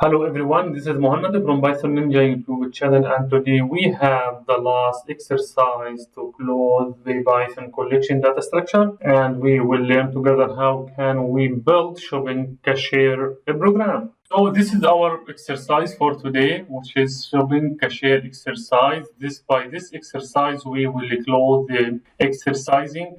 Hello everyone, this is Mohammed from Python Ninja YouTube channel, and today we have the last exercise to close the Python collection data structure, and we will learn together how can we build shopping cashier program. So this is our exercise for today, which is shopping cashier exercise. By this exercise, we will close the exercising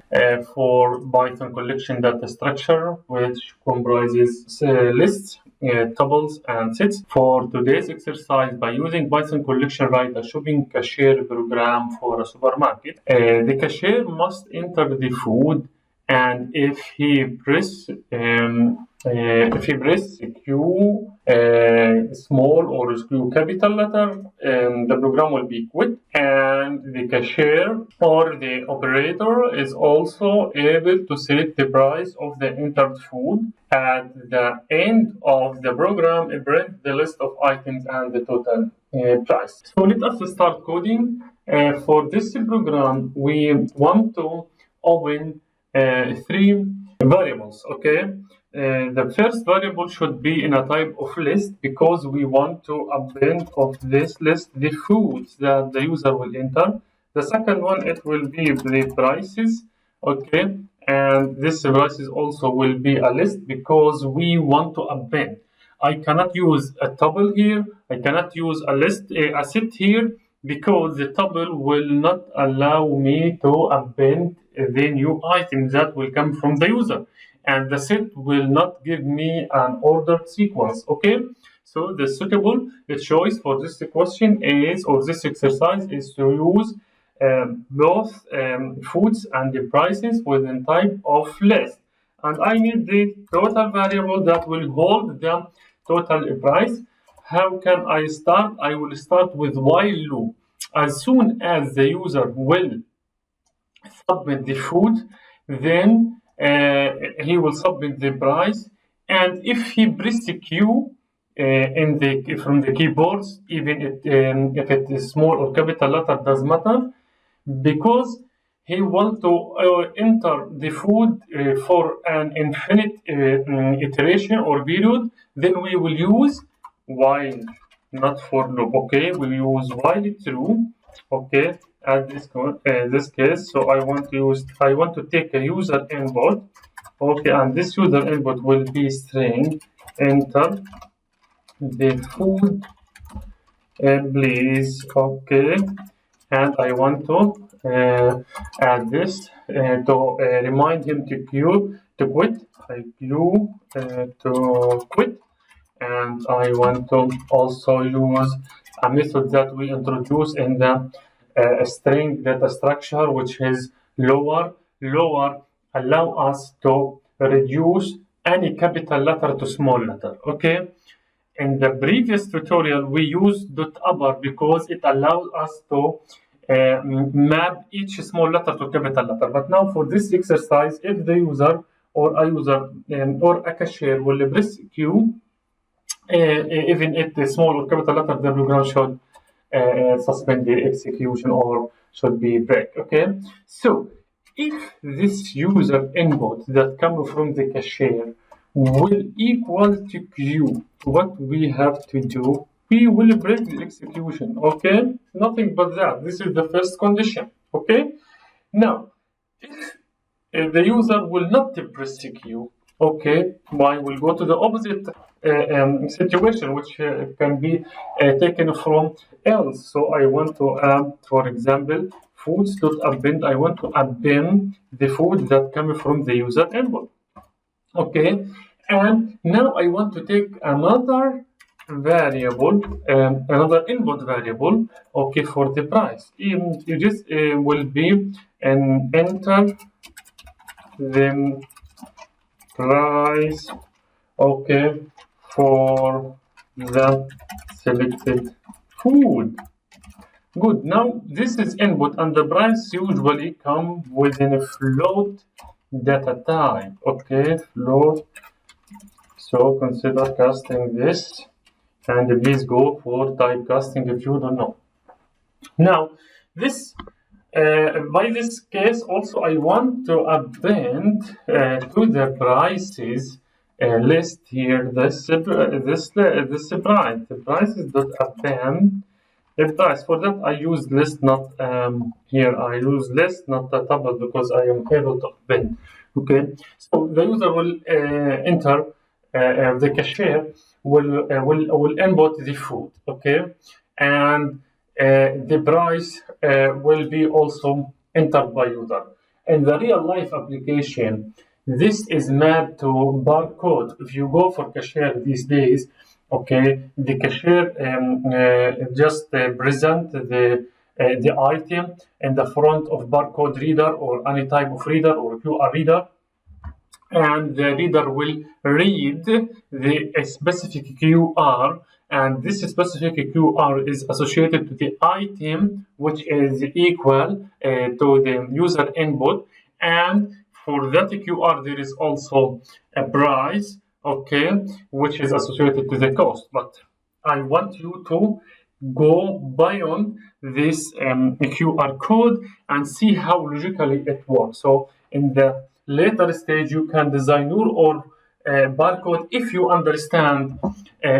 for Python collection data structure, which comprises lists, tuples, and sets. For today's exercise, by using Python collection, write a shopping cashier program for a supermarket. The cashier must enter the food, and if he press Q small or Q capital letter, the program will be quit, and the cashier or the operator is also able to set the price of the entered food. At the end of the program, it brings the list of items and the total price. So let us start coding. For this program, we want to open three variables. Okay, the first variable should be in a type of list because we want to append of this list the foods that the user will enter. The second one, it will be the prices. Okay, and this prices also will be a list because we want to append. I cannot use a tuple here. I cannot use a list, a set here, because the tuple will not allow me to append the new item that will come from the user, and the set will not give me an ordered sequence. Okay, so the suitable choice for this question is, or this exercise is, to use both foods and the prices within type of list, and I need the total variable that will hold the total price. How can I start? I will start with while loop. As soon as the user will submit the food, then he will submit the price, and if he presses Q from the keyboards, even if it is small or capital letter, does matter, because he wants to enter the food for an infinite iteration or period, then we will use while, not for loop. Okay, we'll use while true. Okay, at this case, so I want to take a user input. Okay, and this user input will be string enter the food, please. Okay, and I want to add this to remind him to quit. To quit, and I want to also use a method that we introduce in the string data structure, which is lower. Allow us to reduce any capital letter to small letter. Okay, in the previous tutorial we used .upper because it allows us to map each small letter to capital letter, but now for this exercise, if the user or a user or a cashier will press Q, even if the small or capital letter, the program should suspend the execution or should be break. Okay, so if this user input that comes from the cashier will equal to Q, what we have to do, we will break the execution. Okay, nothing but that. This is the first condition. Okay, now if the user will not press Q, okay, I will go to the opposite situation, which can be taken from else. So I want to add, for example, foods.append. I want to append the food that comes from the user input. Okay, and now I want to take another variable, another input variable. Okay, for the price, it just will be an enter the price. Okay, for the selected food. Good. Now this is input, and the price usually come within a float data type. Okay, float. So consider casting this, and please go for typecasting if you don't know. Now this by this case also I want to append to the prices list here this price. The price is dot append the price. For that I use list, not here I use list, not the table, because I am able to append. Okay, so the user will enter the cashier will input the food. Okay, and the price will be also entered by user. In the real life application, this is mapped to barcode. If you go for cashier these days, okay, the cashier just present the item in the front of barcode reader or any type of reader or QR reader, and the reader will read the specific QR, and this specific QR is associated to the item which is equal to the user input, and for that QR there is also a price, okay, which is associated to the cost. But I want you to go beyond this QR code and see how logically it works. So in the later stage, you can design your own barcode if you understand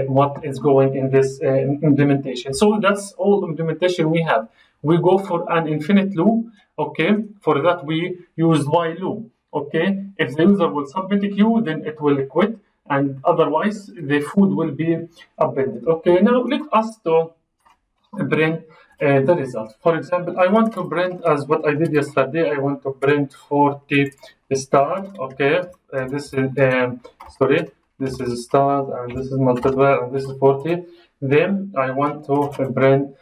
what is going in this implementation. So that's all implementation we have. We go for an infinite loop. Okay, for that we use while loop. Okay, if the user will submit a queue, then it will quit, and otherwise the food will be appended. Okay, now let us to print the result. For example, I want to print, as what I did yesterday, I want to print 40 stars. Okay, this is sorry, this is stars and this is multiplier and this is 40. Then I want to print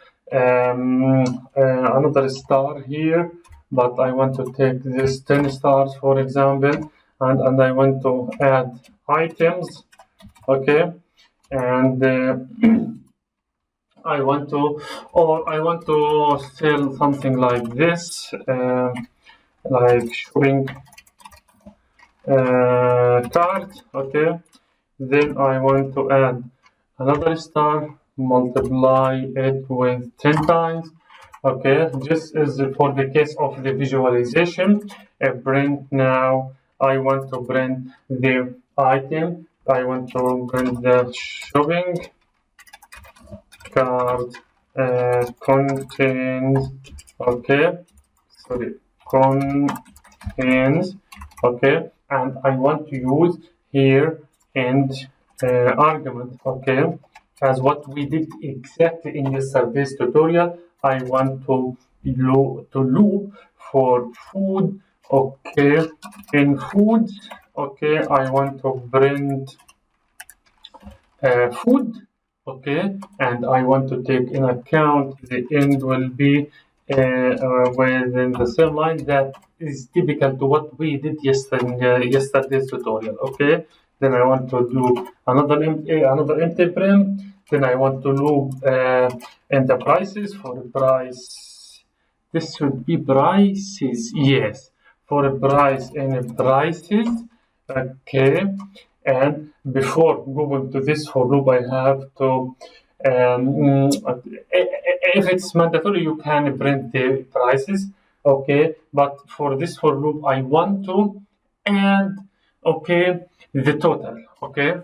another star here, but I want to take this 10 stars, for example, and I want to add items. Okay, and I want to sell something like this, like shopping cart. Okay, then I want to add another star, multiply it with 10 times. Okay, this is for the case of the visualization. Print now. I want to print the item. I want to print the shopping card contains, okay, sorry, contains, okay, and I want to use here and argument, okay, as what we did exactly in yesterday's tutorial. I want to loop for food, okay. In food, okay, I want to print food, okay, and I want to take in account the end will be within the same line that is typical to what we did yesterday's tutorial. Okay, then I want to do another empty print. Then I want to loop enterprises for the price. This should be prices, yes, for a price and prices. Okay, and before going to this for loop, I have to if it's mandatory, you can print the prices, okay, but for this for loop, I want to add, okay, the total, okay.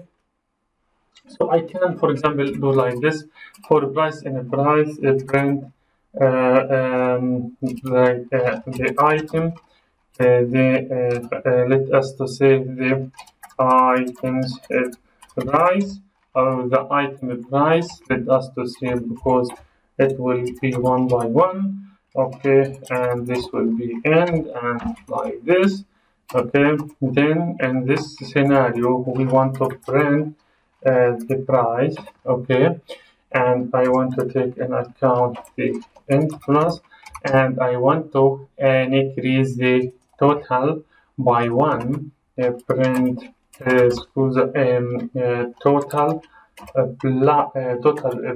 So I can, for example, do like this for price and a price, print like the item, let us to say the items price, or the item price, let us to say, because it will be one by one, okay, and this will be end and like this, okay. Then in this scenario we want to print the price, okay, and I want to take in account the end plus, and I want to increase the total by one, print total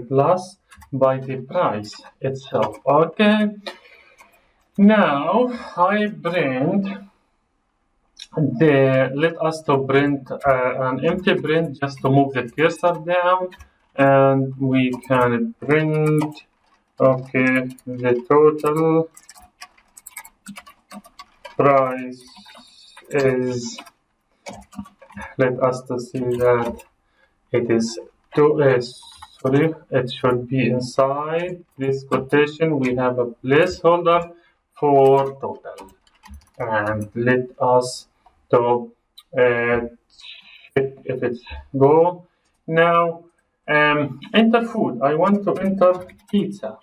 plus by the price itself. Okay, now I print let us to print an empty print, just to move the cursor down, and we can print, okay, the total price is let us to see that it is it should be inside this quotation. We have a placeholder for total, and let us to check if it's go now. Enter food. I want to enter pizza.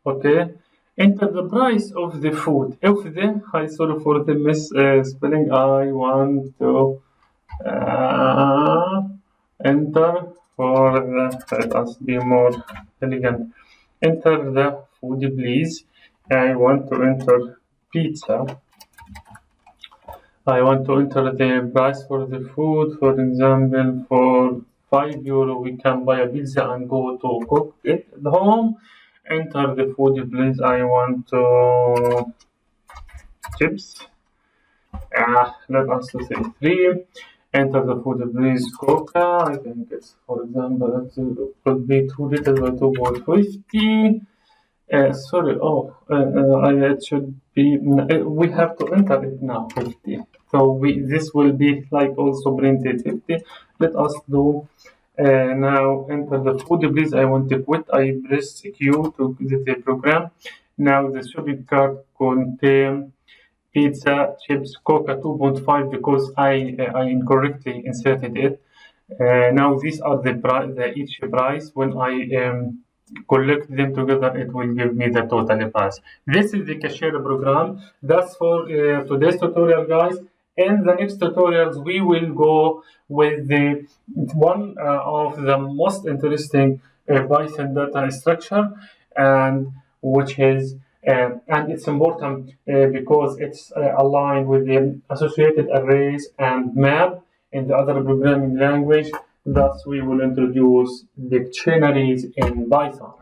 Okay. Enter the price of the food. I sorry for the misspelling. I want to enter for the, let us be more elegant. Enter the food, please. I want to enter pizza. I want to enter the price for the food. For example, for €5 we can buy a pizza and go to cook it at home. Enter the food, please. I want to chips. Let us say 3. Enter the food, please. Coca. I think it's, for example, it could be 2 liters by 2.50. Sorry, it should be, we have to enter it now, 50. So this will be like also printed 50. Let us do now enter the food, please. I want to quit. I press Q to exit the program. Now the shopping cart contain pizza, chips, Coca 2.5 because I incorrectly inserted it. Now these are the each price. When I collect them together, it will give me the total price. This is the Cashier program. That's for today's tutorial, guys. In the next tutorials, we will go with the one of the most interesting Python data structure, and which is and it's important because it's aligned with the associated arrays and map in the other programming language. Thus, we will introduce dictionaries in Python.